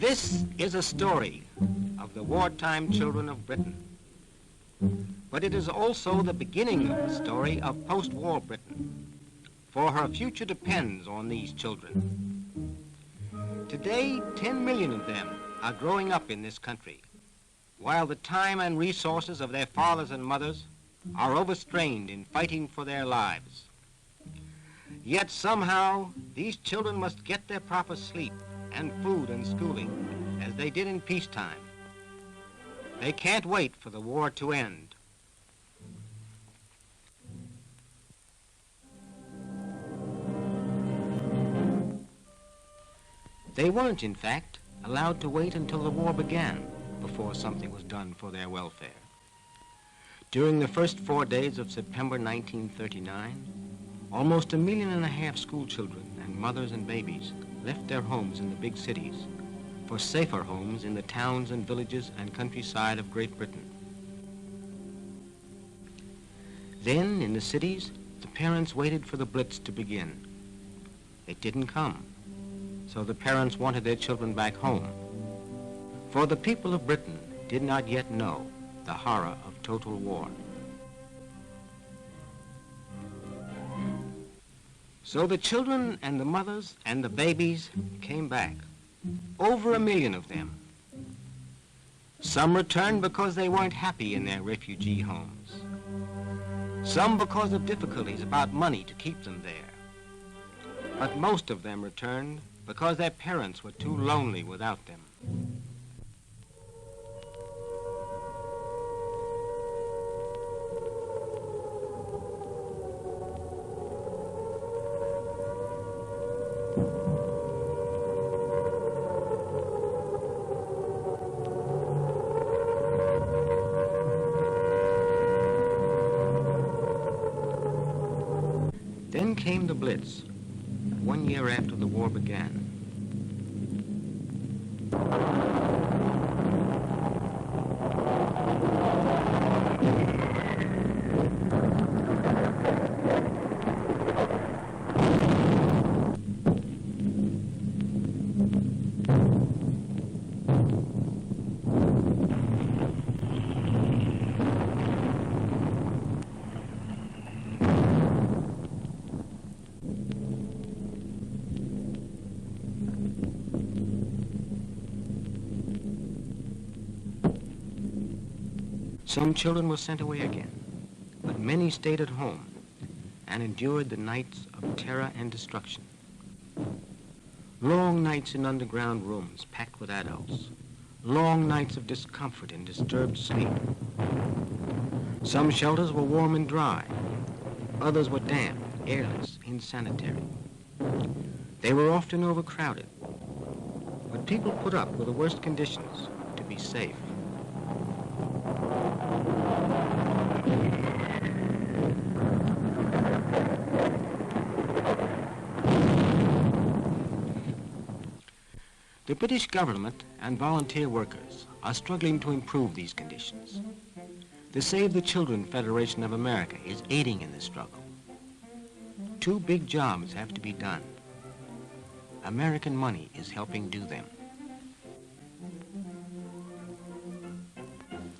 This is a story of the wartime children of Britain. But it is also the beginning of the story of post-war Britain, for her future depends on these children. Today, 10 million of them are growing up in this country, while the time and resources of their fathers and mothers are overstrained in fighting for their lives. Yet somehow, these children must get their proper sleep and food and schooling as they did in peacetime. They can't wait for the war to end. They weren't, in fact, allowed to wait until the war began before something was done for their welfare. During the first 4 days of September 1939, almost 1.5 million school children and mothers and babies left their homes in the big cities for safer homes in the towns and villages and countryside of Great Britain. Then, in the cities, the parents waited for the Blitz to begin. It didn't come, so the parents wanted their children back home. For the people of Britain did not yet know the horror of total war. So the children and the mothers and the babies came back, over 1 million of them. Some returned because they weren't happy in their refugee homes. Some because of difficulties about money to keep them there. But most of them returned because their parents were too lonely without them. Then came the Blitz, 1 year after the war began. Some children were sent away again, but many stayed at home and endured the nights of terror and destruction. Long nights in underground rooms packed with adults. Long nights of discomfort and disturbed sleep. Some shelters were warm and dry. Others were damp, airless, insanitary. They were often overcrowded. But people put up with the worst conditions to be safe. The British government and volunteer workers are struggling to improve these conditions. The Save the Children Federation of America is aiding in this struggle. 2 big jobs have to be done. American money is helping do them.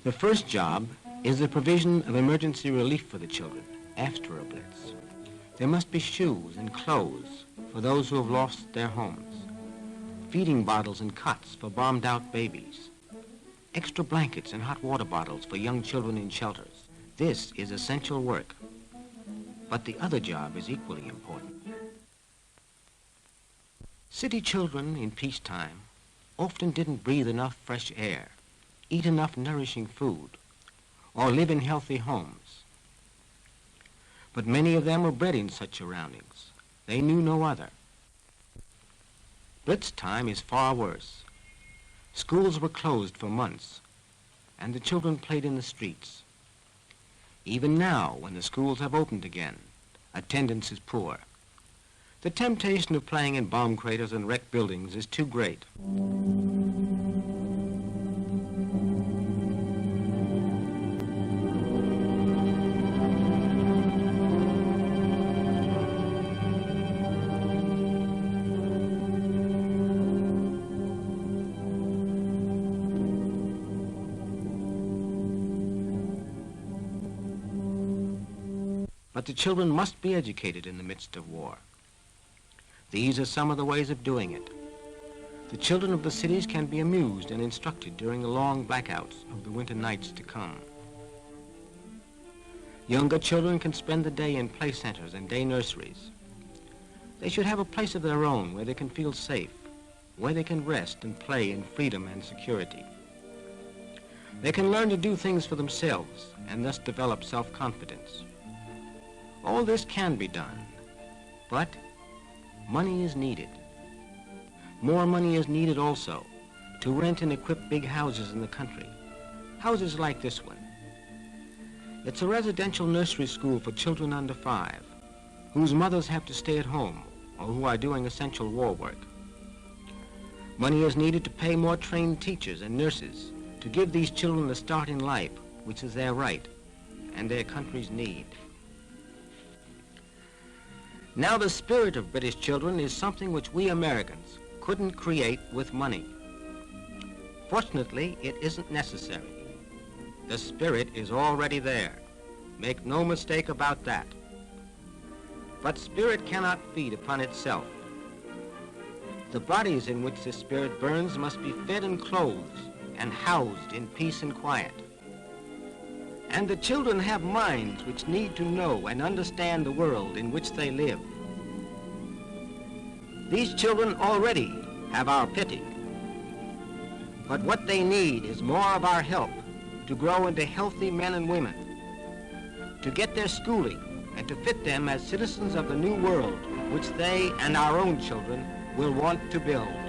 The first job is the provision of emergency relief for the children after a Blitz. There must be shoes and clothes for those who have lost their homes, feeding bottles and cots for bombed-out babies, extra blankets and hot water bottles for young children in shelters. This is essential work, but the other job is equally important. City children in peacetime often didn't breathe enough fresh air, eat enough nourishing food, or live in healthy homes. But many of them were bred in such surroundings. They knew no other. Blitz time is far worse. Schools were closed for months, and the children played in the streets. Even now, when the schools have opened again, attendance is poor. The temptation of playing in bomb craters and wrecked buildings is too great. But the children must be educated in the midst of war. These are some of the ways of doing it. The children of the cities can be amused and instructed during the long blackouts of the winter nights to come. Younger children can spend the day in play centers and day nurseries. They should have a place of their own where they can feel safe, where they can rest and play in freedom and security. They can learn to do things for themselves and thus develop self-confidence. All this can be done, but money is needed. More money is needed also to rent and equip big houses in the country, houses like this one. It's a residential nursery school for children under 5, whose mothers have to stay at home or who are doing essential war work. Money is needed to pay more trained teachers and nurses to give these children a start in life, which is their right and their country's need. Now, the spirit of British children is something which we Americans couldn't create with money. Fortunately, it isn't necessary. The spirit is already there. Make no mistake about that. But spirit cannot feed upon itself. The bodies in which the spirit burns must be fed and clothed and housed in peace and quiet. And the children have minds which need to know and understand the world in which they live. These children already have our pity. But what they need is more of our help to grow into healthy men and women, to get their schooling and to fit them as citizens of the new world which they and our own children will want to build.